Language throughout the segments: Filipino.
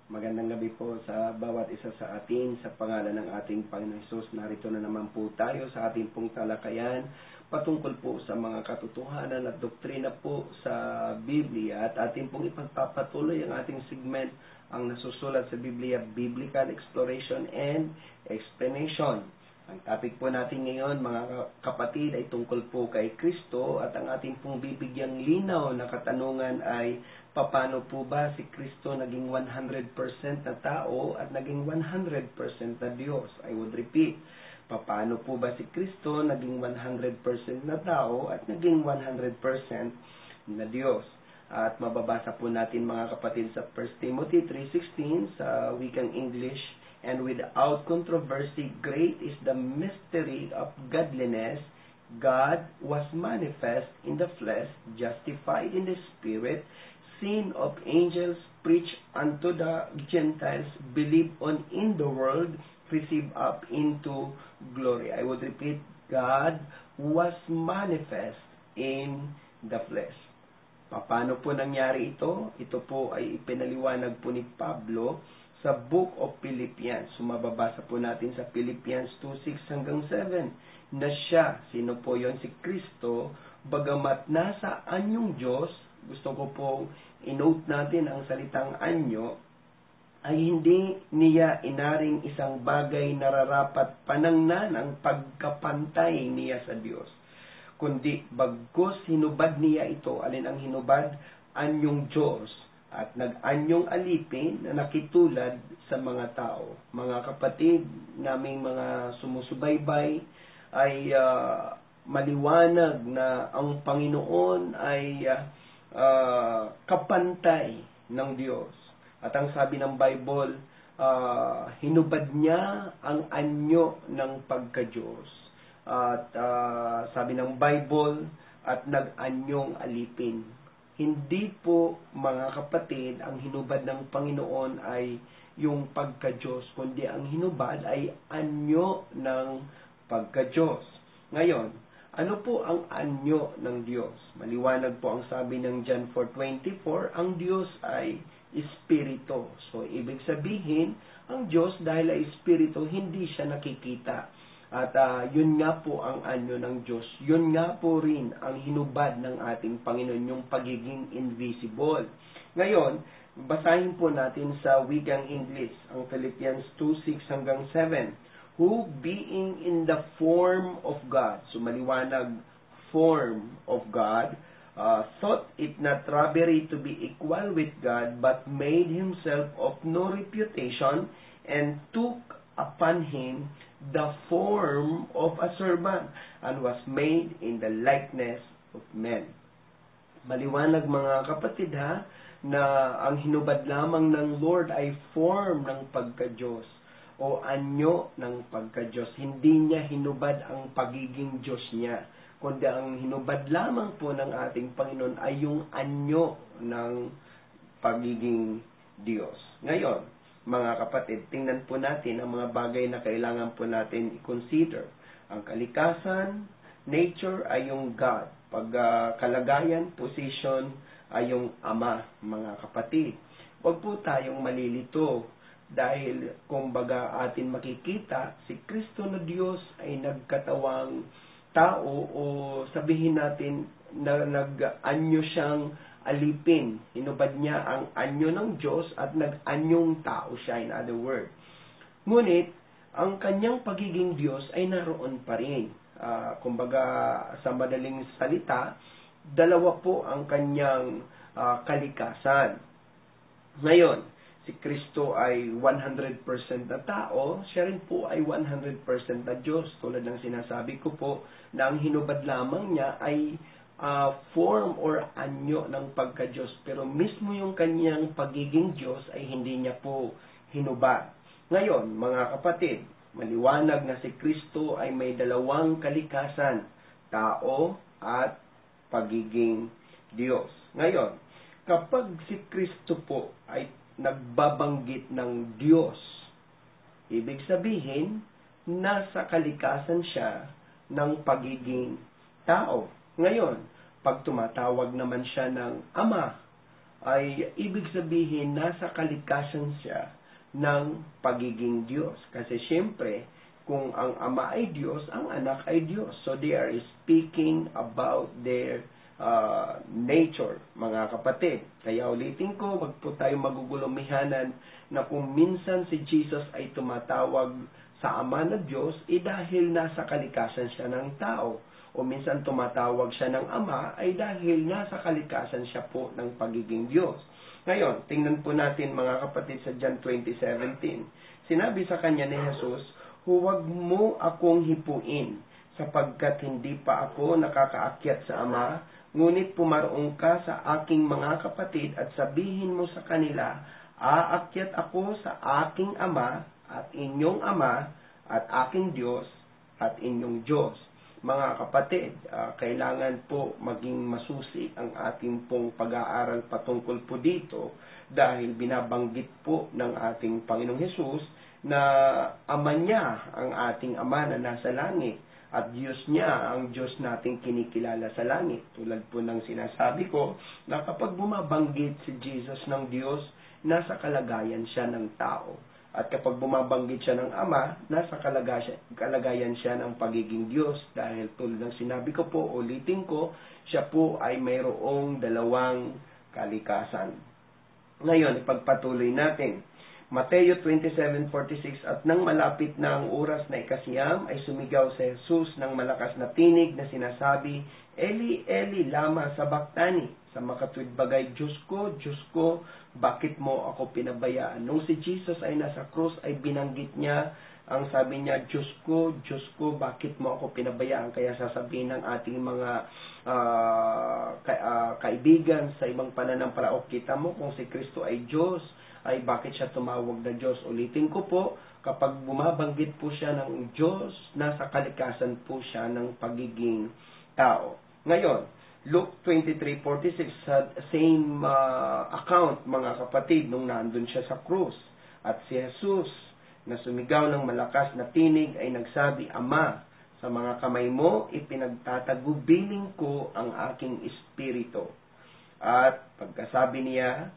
Magandang gabi po sa bawat isa sa atin. Sa pangalan ng ating Panginoon Hesus, narito na naman po tayo sa ating pong talakayan patungkol po sa mga katotohanan at doktrina po sa Biblia. At ating pong ipagpapatuloy ang ating segment, ang nasusulat sa Biblia, Biblical Exploration and Explanation. Ang topic po natin ngayon, mga kapatid, ay tungkol po kay Kristo, at ang ating pong bibigyang linaw na katanungan ay paano po ba si Kristo naging 100% na tao at naging 100% na Diyos? I would repeat, paano po ba si Kristo naging 100% na tao at naging 100% na Diyos? At mababasa po natin, mga kapatid, sa 1 Timothy 3:16 sa wikang English, "And without controversy, great is the mystery of godliness. God was manifest in the flesh, justified in the spirit, seen of angels, preached unto the Gentiles, believed on in the world, received up into glory." I would repeat, God was manifest in the flesh. Paano po nangyari ito? Ito po ay ipinaliwanag po ni Pablo sa Book of Philippians. Mababasa po natin sa Philippians 2:6-7 na siya, sino po yon? Si Kristo, bagamat nasa anyong Diyos, gusto ko pong i-note natin ang salitang anyo, ay hindi niya inaring isang bagay nararapat panangnan ang pagkapantay niya sa Diyos, kundi bagkus hinubad niya ito. Alin ang hinubad? Anyong Diyos, at nag-anyong alipin na nakitulad sa mga tao. Mga kapatid, naming mga sumusubaybay, ay maliwanag na ang Panginoon ay kapantay ng Diyos. At ang sabi ng Bible, hinubad niya ang anyo ng pagka-Diyos. At sabi ng Bible, at nag-anyong alipin. Hindi po, mga kapatid, ang hinubad ng Panginoon ay yung pagka-Diyos, kundi ang hinubad ay anyo ng pagka-Diyos. Ngayon, ano po ang anyo ng Diyos? Maliwanag po ang sabi ng John 4:24, ang Diyos ay Espiritu. So, ibig sabihin, ang Diyos dahil ay Espiritu, hindi siya nakikita. At yun nga po ang anyo ng Diyos. Yun nga po rin ang hinubad ng ating Panginoon, yung pagiging invisible. Ngayon, basahin po natin sa wikang English, ang Philippians 2:6-7. Who being in the form of God, so maliwanag, form of God, thought it not robbery to be equal with God, but made himself of no reputation, and took upon him the form of a servant, and was made in the likeness of men. Maliwanag, mga kapatid, na ang hinubad lamang ng Lord ay form ng pagka-Diyos o anyo ng pagka-Diyos. Hindi niya hinubad ang pagiging Diyos niya, kundi ang hinubad lamang po ng ating Panginoon ay yung anyo ng pagiging Diyos. Ngayon, mga kapatid, tingnan po natin ang mga bagay na kailangan po natin i-consider. Ang kalikasan, nature ay yung God. Pag kalagayan, position ay yung Ama, mga kapatid. Huwag po tayong malilito dahil kumbaga atin makikita si Kristo na Diyos ay nagkatawang tao, o sabihin natin na nag-anyo siyang alipin. Hinubad niya ang anyo ng Diyos at nag-anyong tao siya, in other words. Ngunit, ang kanyang pagiging Diyos ay naroon pa rin. Kumbaga, sa madaling salita, dalawa po ang kanyang kalikasan. Ngayon, si Kristo ay 100% na tao, siya rin po ay 100% na Diyos. Tulad ng sinasabi ko po, na ang hinubad lamang niya ay form or anyo ng pagka-Diyos, pero mismo yung kanyang pagiging Diyos ay hindi niya po hinubad. Ngayon, mga kapatid, maliwanag na si Kristo ay may dalawang kalikasan, tao at pagiging Diyos. Ngayon, kapag si Kristo po ay nagbabanggit ng Diyos, ibig sabihin, nasa kalikasan siya ng pagiging tao. Ngayon, pag tumatawag naman siya ng Ama, ay ibig sabihin nasa kalikasan siya ng pagiging Diyos. Kasi siyempre, kung ang Ama ay Diyos, ang Anak ay Diyos. So they are speaking about their nature, mga kapatid. Kaya ulitin ko, wag po tayo magugulumihanan na kung minsan si Jesus ay tumatawag sa Ama na Diyos, dahil nasa kalikasan siya ng tao. O minsan tumatawag siya ng Ama, ay dahil nasa kalikasan siya po ng pagiging Diyos. Ngayon, tingnan po natin mga kapatid sa John 20:17. Sinabi sa kanya ni Jesus, "Huwag mo akong hipuin, sapagkat hindi pa ako nakakaakyat sa Ama, ngunit pumaroon ka sa aking mga kapatid at sabihin mo sa kanila, aakyat ako sa aking Ama at inyong Ama at aking Diyos at inyong Diyos." Mga kapatid, kailangan po maging masusi ang ating pong pag-aaral patungkol po dito dahil binabanggit po ng ating Panginoong Hesus na Ama niya ang ating Ama na nasa langit at Diyos niya ang Diyos nating kinikilala sa langit. Tulad po ng sinasabi ko na kapag bumabanggit si Jesus ng Diyos, nasa kalagayan siya ng tao. At kapag bumabanggit siya ng Ama, nasa kalagayan siya ng pagiging Diyos. Dahil tulad ng sinabi ko po, ulitin ko, siya po ay mayroong dalawang kalikasan. Ngayon, ipagpatuloy natin. Mateo 27:46, "At nang malapit na ang oras na ikasiyam, ay sumigaw si Jesus ng malakas na tinig na sinasabi, Eli, Eli, lama sabachthani?" Sa makatwid bagay, Diyos ko, bakit mo ako pinabayaan? Nung si Jesus ay nasa krus, ay binanggit niya, ang sabi niya, Diyos ko, bakit mo ako pinabayaan? Kaya sasabihin ng ating mga kaibigan sa ibang pananampalataya, kita mo kung si Kristo ay Diyos, ay bakit siya tumawag na Diyos? Ulitin ko po, kapag bumabanggit po siya ng Diyos, nasa kalikasan po siya ng pagiging tao. Ngayon, Luke 23:46, same account mga kapatid, nung nandun siya sa krus. At si Jesus, na sumigaw ng malakas na tinig, ay nagsabi, "Ama, sa mga kamay mo, ipinagtatagubilin ko ang aking espiritu." At pagkasabi niya,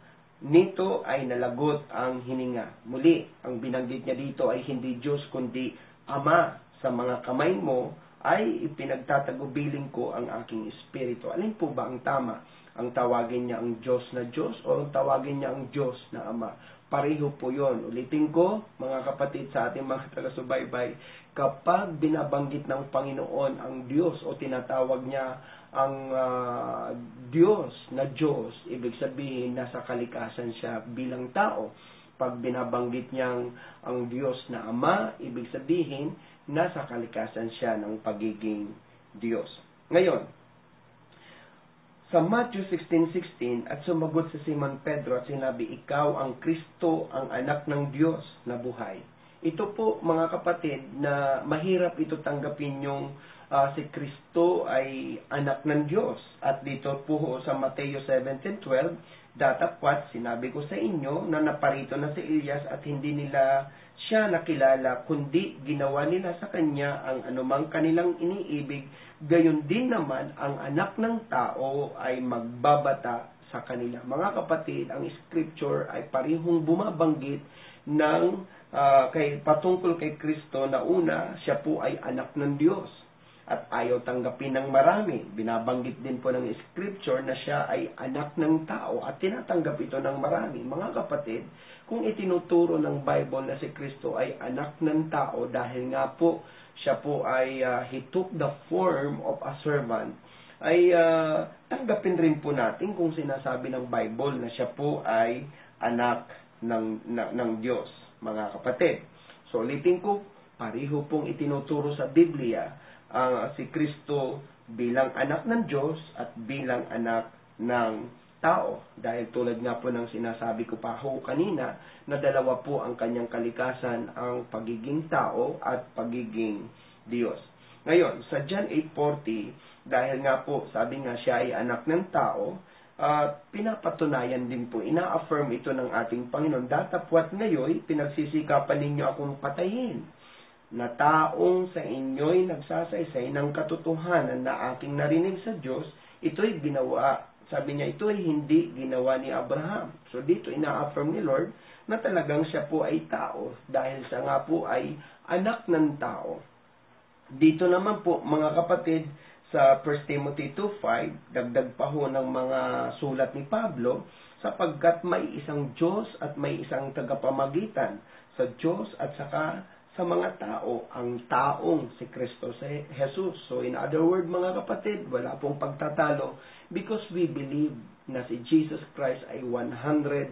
nito ay nalagot ang hininga. Muli, ang binanggit niya dito ay hindi Diyos, kundi Ama, sa mga kamay mo, ay ipinagtatagubilin ko ang aking espiritu. Alin po ba ang tama? Ang tawagin niya ang Diyos na Diyos o ang tawagin niya ang Diyos na Ama? Pareho po yon. Ulitin ko, mga kapatid sa ating mga taga-subaybay, kapag binabanggit ng Panginoon ang Diyos o tinatawag niya ang Diyos na Diyos, ibig sabihin nasa kalikasan siya bilang tao. Pag binabanggit niyang ang Diyos na Ama, ibig sabihin nasa kalikasan siya ng pagiging Diyos. Ngayon, sa Matthew 16:16, "At sumagot si Simon Pedro at sinabi, Ikaw ang Kristo, ang anak ng Diyos na buhay." Ito po mga kapatid na mahirap ito tanggapin yung si Kristo ay anak ng Diyos. At dito po sa Mateo 17:12, "Datapwat sinabi ko sa inyo na naparito na si Elias at hindi nila siya nakilala, kundi ginawa nila sa kanya ang anumang kanilang iniibig, gayon din naman ang anak ng tao ay magbabata sa kanila." Mga kapatid, ang scripture ay parehong bumabanggit ng patungkol kay Kristo na una, siya po ay anak ng Diyos. At ayaw tanggapin ng marami. Binabanggit din po ng scripture na siya ay anak ng tao at tinatanggap ito ng marami. Mga kapatid, kung itinuturo ng Bible na si Kristo ay anak ng tao dahil nga po siya po ay he took the form of a servant, ay tanggapin rin po natin kung sinasabi ng Bible na siya po ay anak ng Diyos, mga kapatid. So ulitin ko, pareho pong itinuturo sa Biblia si Kristo bilang anak ng Diyos at bilang anak ng tao. Dahil tulad nga po ng sinasabi ko pa ho kanina, na dalawa po ang kanyang kalikasan, ang pagiging tao at pagiging Diyos. Ngayon, sa John 8:40, dahil nga po, sabi nga siya ay anak ng tao, pinapatunayan din po, ina-affirm ito ng ating Panginoon, "Datapwat ngayon, pinagsisikapan ninyo akong patayin, na taong sa inyo'y nagsasaysay ng katotohanan na aking narinig sa Diyos, ito'y ginawa Sabi niya, ito ay hindi ginawa ni Abraham. So dito ina-affirm ni Lord na talagang siya po ay tao dahil siya nga po ay anak ng tao. Dito naman po mga kapatid sa 1 Timothy 2:5, dagdag pa ho ng mga sulat ni Pablo, sapagkat may isang Diyos at may isang tagapamagitan sa Diyos at saka sa mga tao, ang taong si Kristo Jesus. So in other words mga kapatid, wala pong pagtatalo because we believe na si Jesus Christ ay 100%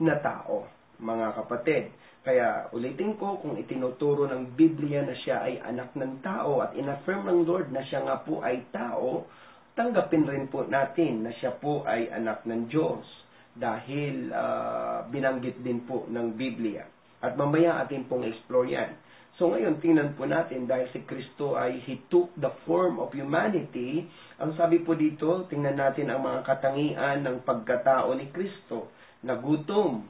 na tao, mga kapatid. Kaya ulitin ko, kung itinuturo ng Biblia na siya ay anak ng tao at inaffirm ng Lord na siya nga po ay tao, tanggapin rin po natin na siya po ay anak ng Diyos dahil binanggit din po ng Biblia. At mamaya atin pong explore yan. So ngayon, tingnan po natin dahil si Kristo ay He took the form of humanity. Ang sabi po dito, tingnan natin ang mga katangian ng pagkatao ni Kristo. Nagutom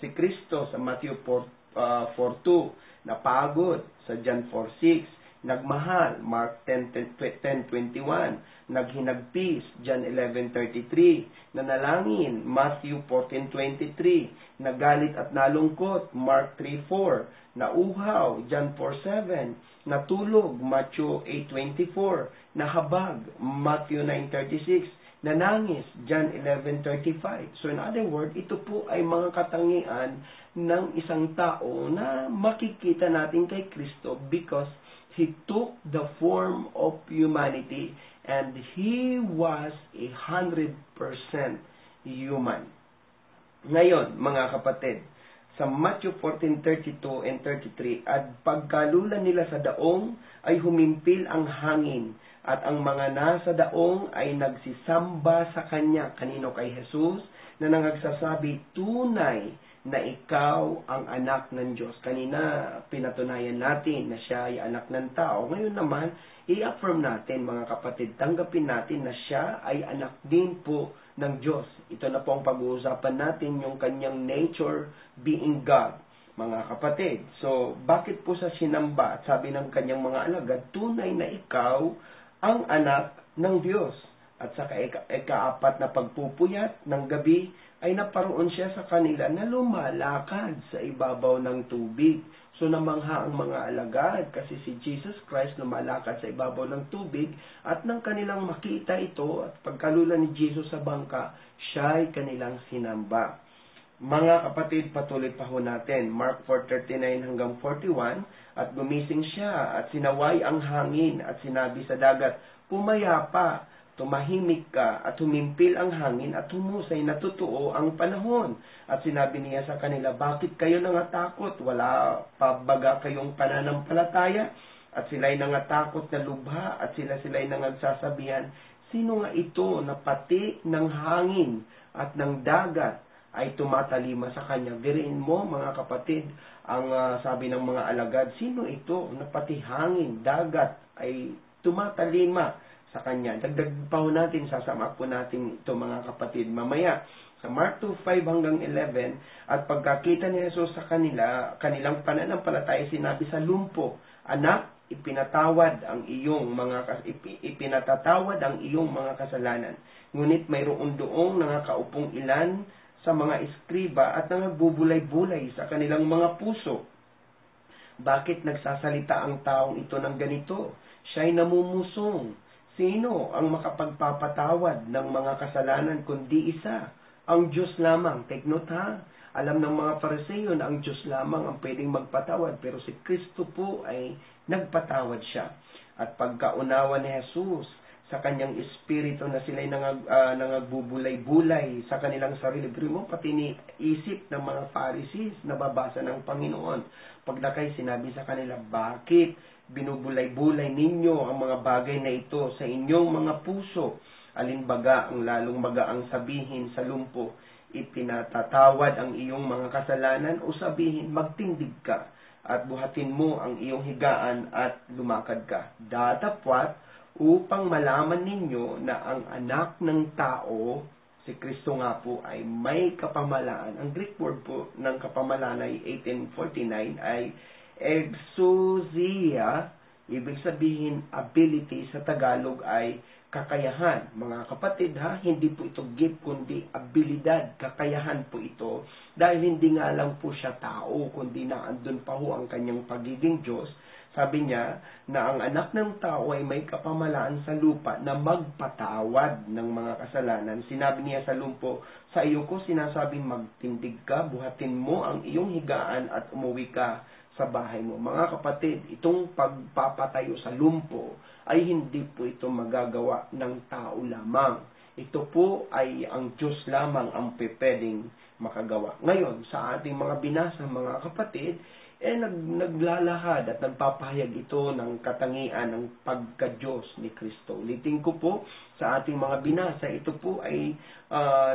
si Kristo sa Matthew 4:2, napagod sa John 4:6, nagmahal Mark 10:21, naghinagpis John 11:33, nanalangin Matthew 14:23, nagalit at nalungkot Mark 3:4, nauhaw John 4:7, natulog Matthew 8:24, nahabag Matthew 9:36, nanangis John 11:35. So in other words, ito po ay mga katangian ng isang tao na makikita natin kay Kristo because He took the form of humanity and He was 100% human. Ngayon, mga kapatid, sa Matthew 14:32 and 33, at pagkalulan nila sa daong ay humimpil ang hangin at ang mga nasa daong ay nagsisamba sa Kanya. Kanino? Kay Jesus, na nangagsasabi, tunay na ikaw ang anak ng Diyos. Kanina, pinatunayan natin na siya ay anak ng tao. Ngayon naman, i-affirm natin, mga kapatid, tanggapin natin na siya ay anak din po ng Diyos. Ito na po ang pag-uusapan natin, yung kanyang nature being God, mga kapatid. So, bakit po sa sinamba at sabi ng kanyang mga alagad, tunay na ikaw ang anak ng Diyos. At sa ikaapat na pagpupuyat ng gabi, ay naparoon siya sa kanila na lumalakad sa ibabaw ng tubig. So namangha ang mga alagad kasi si Jesus Christ lumalakad sa ibabaw ng tubig at nang kanilang makita ito at pagkalula ni Jesus sa bangka, siya ay kanilang sinamba. Mga kapatid, patuloy pa ho natin. Mark 4:39 hanggang 41, at gumising siya at sinaway ang hangin at sinabi sa dagat, pumayapa, tumahimik ka, at humimpil ang hangin at humusay na totoo ang panahon. At sinabi niya sa kanila, bakit kayo nangatakot? Wala pa baga kayong pananampalataya? At sila'y nangatakot na lubha at sila'y nangagsasabihan, sino nga ito na pati ng hangin at ng dagat ay tumatalima sa kanya? Diriin mo, mga kapatid, ang sabi ng mga alagad, sino ito na pati hangin, dagat ay tumatalima sa kanya? Dagdag pa ho natin, sasama po natin ito, mga kapatid, mamaya. Sa Mark 2:5 hanggang 11, at pagkakita ni Jesus sa kanilang pananampalataya, sinabi sa lumpo, anak, ipinatatawad ang iyong mga kasalanan. Ngunit mayroon doong nangakaupong ilan sa mga eskriba at nangagbubulay-bulay sa kanilang mga puso. Bakit nagsasalita ang taong ito ng ganito? Siya'y namumusong. Sino ang makapagpapatawad ng mga kasalanan kundi isa? Ang Diyos lamang. Take note ha. Alam ng mga Pariseo na ang Diyos lamang ang pwedeng magpatawad, pero si Kristo po ay nagpatawad siya. At pagkaunawa ni Jesus sa kanyang espiritu na sila'y nangagbubulay-bulay sa kanilang sarili. Pero mo, pati ni isip ng mga Pharisees na babasa ng Panginoon. Pagdakay, sinabi sa kanila, bakit binubulay-bulay ninyo ang mga bagay na ito sa inyong mga puso? Alinbaga ang lalong magaang sabihin sa lumpo, ipinatatawad ang iyong mga kasalanan, o sabihin, magtindig ka at buhatin mo ang iyong higaan at lumakad ka. Datapwat upang malaman ninyo na ang anak ng tao, si Kristo nga po, ay may kapamalaan. Ang Greek word po ng kapamalaan ay 1849 ay exousia, ibig sabihin ability, sa Tagalog ay kakayahan. Mga kapatid hindi po ito gift kundi abilidad, kakayahan po ito dahil hindi nga lang po siya tao kundi naandun pa ho ang kanyang pagiging Diyos. Sabi niya na ang anak ng tao ay may kapamalaan sa lupa na magpatawad ng mga kasalanan. Sinabi niya sa lumpo, sa iyo ko sinasabing magtindig ka, buhatin mo ang iyong higaan at umuwi ka sa bahay mo. Mga kapatid, itong pagpapatayo sa lumpo ay hindi po ito magagawa ng tao lamang. Ito po ay ang Diyos lamang ang pwedeng makagawa. Ngayon, sa ating mga binasa, mga kapatid, naglalahad at nagpapahayag ito ng katangian ng pagka-Diyos ni Kristo. Ulitin ko po, sa ating mga binasa, ito po ay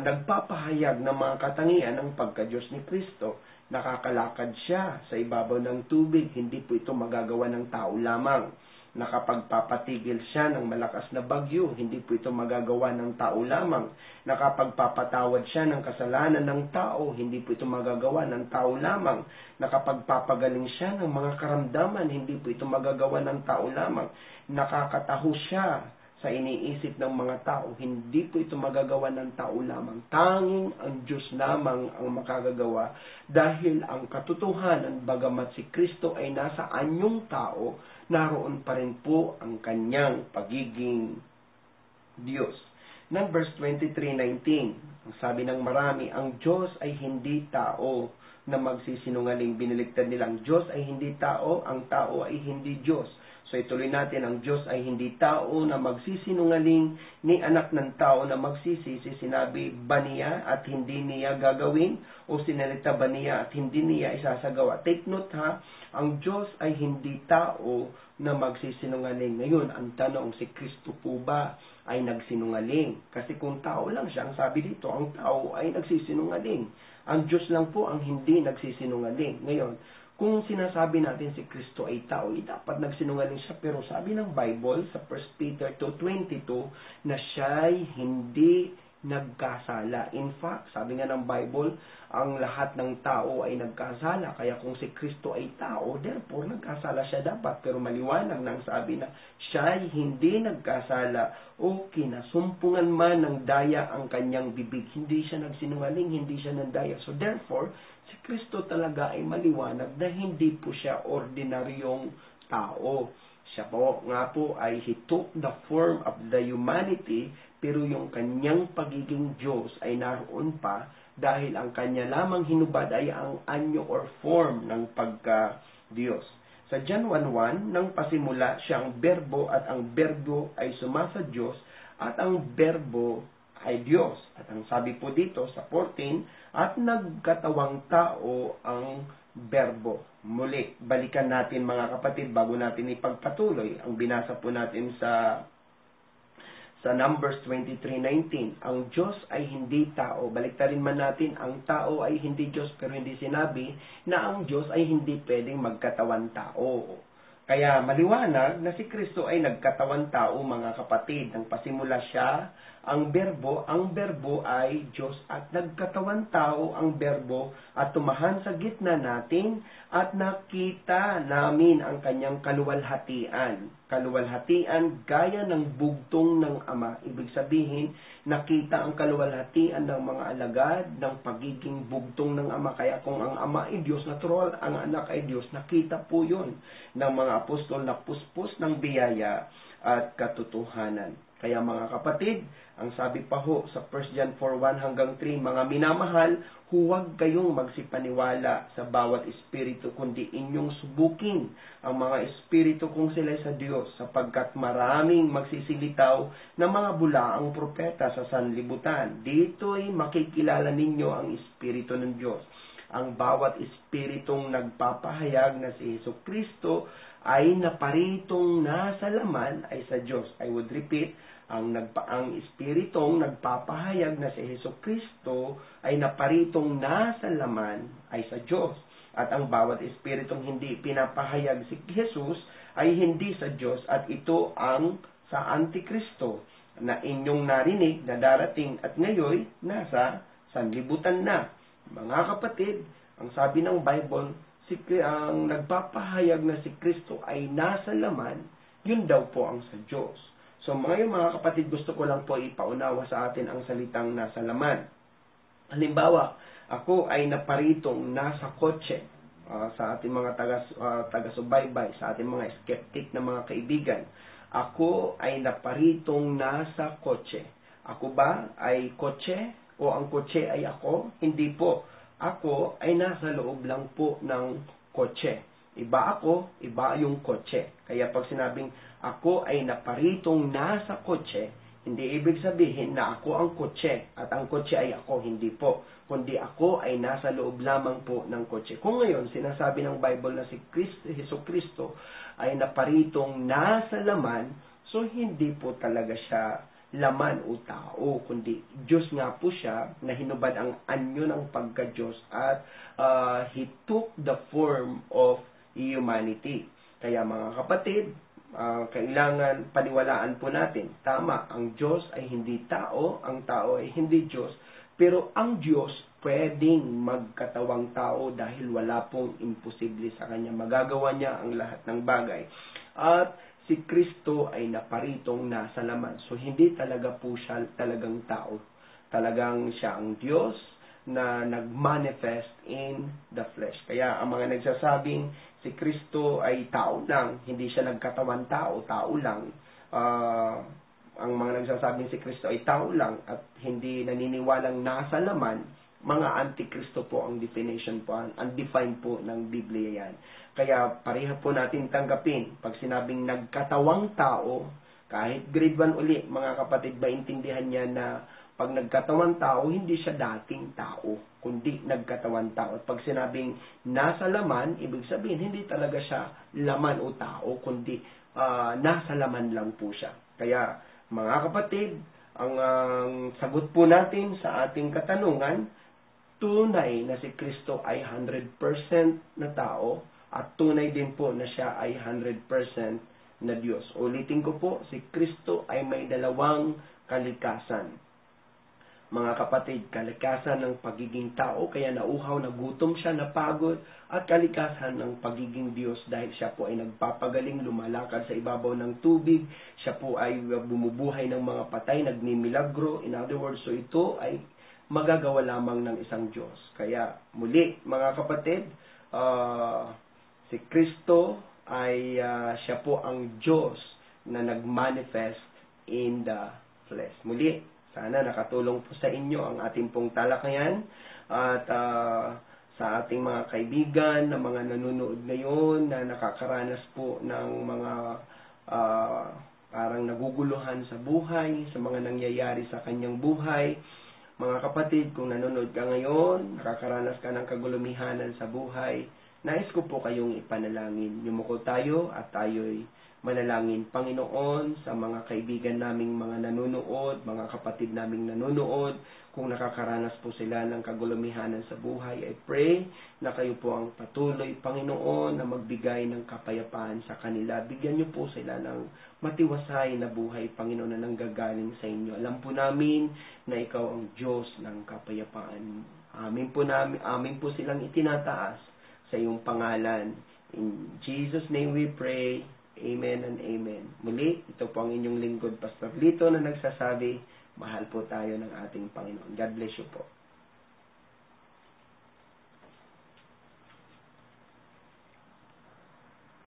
nagpapahayag ng mga katangian ng pagka-Diyos ni Kristo. Nakakalakad siya sa ibabaw ng tubig, hindi po ito magagawa ng tao lamang. Nakapagpapatigil siya ng malakas na bagyo, hindi po ito magagawa ng tao lamang. Nakapagpapatawad siya ng kasalanan ng tao, hindi po ito magagawa ng tao lamang. Nakapagpapagaling siya ng mga karamdaman, hindi po ito magagawa ng tao lamang. Nakakataho siya sa iniisip ng mga tao, hindi po ito magagawa ng tao lamang. Tanging ang Diyos lamang ang makagagawa dahil ang katotohanan, bagamat si Kristo ay nasa anyong tao, naroon pa rin po ang kanyang pagiging Diyos. Numbers 23:19, ang sabi ng marami, ang Diyos ay hindi tao na magsisinungaling. Biniligtad nilang Diyos ay hindi tao, ang tao ay hindi Diyos. So ituloy natin, ang Diyos ay hindi tao na magsisinungaling, ni anak ng tao na magsisisi. Sinabi ba niya at hindi niya gagawin? O sinalita ba niya at hindi niya isasagawa? Take note ang Diyos ay hindi tao na magsisinungaling. Ngayon, ang tanong, si Kristo po ba ay nagsinungaling? Kasi kung tao lang siya, ang sabi dito, ang tao ay nagsisinungaling. Ang Diyos lang po ang hindi nagsisinungaling. Ngayon, kung sinasabi natin si Kristo ay tao, dapat nagsinungaling siya. Pero sabi ng Bible sa 1 Peter 2:22 na siya'y hindi nagkasala. In fact, sabi nga ng Bible, ang lahat ng tao ay nagkasala. Kaya kung si Kristo ay tao, therefore nagkasala siya dapat. Pero maliwanag nang sabi na siya'y hindi nagkasala o kinasumpungan man ng daya ang kanyang bibig. Hindi siya nagsinungaling, hindi siya nandaya. So therefore, si Kristo talaga ay maliwanag na hindi po siya ordinaryong tao. Siya po nga po ay he took the form of the humanity, pero yung kanyang pagiging Diyos ay naroon pa dahil ang kanya lamang hinubad ay ang anyo or form ng pagka-Diyos. Sa John 1:1, nang pasimula siya ang berbo at ang berbo ay sumasa Diyos at ang berbo ay Diyos. At ang sabi po dito sa 14, at nagkatawang tao ang berbo. Muli, balikan natin mga kapatid bago natin ipagpatuloy. Ang binasa po natin sa Numbers 23:19, ang Diyos ay hindi tao. Baliktarin man natin, ang tao ay hindi Diyos, pero hindi sinabi na ang Diyos ay hindi pwedeng magkatawan tao. Kaya maliwanag na si Kristo ay nagkatawan tao, mga kapatid. Nang pasimula siya, ang berbo ay Diyos at nagkatawan tao ang berbo at tumahan sa gitna natin at nakita namin ang kanyang kaluwalhatian. Kaluwalhatian gaya ng bugtong ng Ama. Ibig sabihin, nakita ang kaluwalhatian ng mga alagad ng pagiging bugtong ng Ama. Kaya kung ang Ama ay Diyos, natural, ang Anak ay Diyos, nakita po yun ng mga apostol na puspos ng biyaya at katotohanan. Kaya mga kapatid, ang sabi pa ho sa 1 John 4:1-3, mga minamahal, huwag kayong magsipaniwala sa bawat espiritu, kundi inyong subukin ang mga espiritu kung sila sa Diyos, sapagkat maraming magsisilitaw na mga bulaang propeta sa sanlibutan. Dito'y makikilala ninyo ang espiritu ng Diyos. Ang bawat espiritong nagpapahayag na si Jesucristo ay naparitong nasa laman ay sa Diyos. I would repeat, ang espiritong nagpapahayag na si Jesucristo ay naparitong nasa laman ay sa Diyos. At ang bawat espiritong hindi pinapahayag si Jesus ay hindi sa Diyos, at ito ang sa Antikristo na inyong narinig na darating at ngayon nasa sanlibutan na. Mga kapatid, ang sabi ng Bible, ang nagpapahayag na si Kristo ay nasa laman, yun daw po ang sa Diyos. So ngayon mga kapatid, gusto ko lang po ipaunawa sa atin ang salitang nasa laman. Halimbawa, ako ay naparitong nasa kotse, sa ating mga taga-subaybay, sa ating mga skeptic na mga kaibigan. Ako ay naparitong nasa kotse. Ako ba ay kotse o ang kotse ay ako? Hindi po. Ako ay nasa loob lang po ng kotse. Iba ako, iba yung kotse. Kaya pag sinabing ako ay naparitong nasa kotse, hindi ibig sabihin na ako ang kotse at ang kotse ay ako, hindi po. Kundi ako ay nasa loob lamang po ng kotse. Kung ngayon, sinasabi ng Bible na si Jesucristo ay naparitong nasa laman, so hindi po talaga siya laman o tao, kundi Diyos nga po siya na hinubad ang anyo ng pagka-Diyos at He took the form of humanity. Kaya mga kapatid, kailangan paniwalaan po natin, tama, ang Diyos ay hindi tao, ang tao ay hindi Diyos, pero ang Diyos pwedeng magkatawang tao dahil wala pong imposible sa Kanya. Magagawa niya ang lahat ng bagay. At si Kristo ay naparitong nasa laman. So, hindi talaga po siya talagang tao. Talagang siya ang Diyos na nag-manifest in the flesh. Kaya ang mga nagsasabing si Kristo ay tao lang, hindi siya nagkatawan tao, tao lang. Ang mga nagsasabing si Kristo ay tao lang at hindi naniniwalang nasa laman, mga antikristo po ang definition po, undefined po ng Biblia yan. Kaya pareha po natin tanggapin, pag sinabing nagkatawang tao, kahit grade 1 uli, mga kapatid, maintindihan niya na pag nagkatawang tao, hindi siya dating tao, kundi nagkatawang tao. At pag sinabing nasa laman, ibig sabihin, hindi talaga siya laman o tao, kundi nasa laman lang po siya. Kaya, mga kapatid, ang sagot po natin sa ating katanungan, tunay na si Kristo ay 100% na tao at tunay din po na siya ay 100% na Diyos. Ulitin ko po, si Kristo ay may dalawang kalikasan. Mga kapatid, kalikasan ng pagiging tao, kaya nauhaw, nagutom siya, napagod, at kalikasan ng pagiging Diyos dahil siya po ay nagpapagaling, lumalakad sa ibabaw ng tubig, siya po ay bumubuhay ng mga patay, nagmimilagro. In other words, so ito ay magagawa lamang ng isang Diyos. Kaya muli, mga kapatid, si Kristo ay siya po ang Diyos na nag-manifest in the flesh. Muli, sana nakatulong po sa inyo ang ating pong talakayan at sa ating mga kaibigan na mga nanonood ngayon na nakakaranas po ng mga parang naguguluhan sa buhay, sa mga nangyayari sa kanyang buhay. Mga kapatid, kung nanonood ka ngayon, nakakaranas ka ng kagulumihanan sa buhay, nais ko po kayong ipanalangin. Yumuko tayo at tayo'y manalangin. Panginoon, sa mga kaibigan naming mga nanonood, mga kapatid naming nanonood, kung nakakaranas po sila ng kagulumihanan sa buhay, I pray na kayo po ang patuloy, Panginoon, na magbigay ng kapayapaan sa kanila. Bigyan niyo po sila ng matiwasay na buhay, Panginoon, na nanggagaling sa inyo. Alam po namin na ikaw ang Diyos ng kapayapaan. Amin po silang itinataas sa iyong pangalan. In Jesus' name we pray. Amen and amen. Muli, ito po ang inyong lingkod, Pastor Lito, na nagsasabi, mahal po tayo ng ating Panginoon. God bless you po.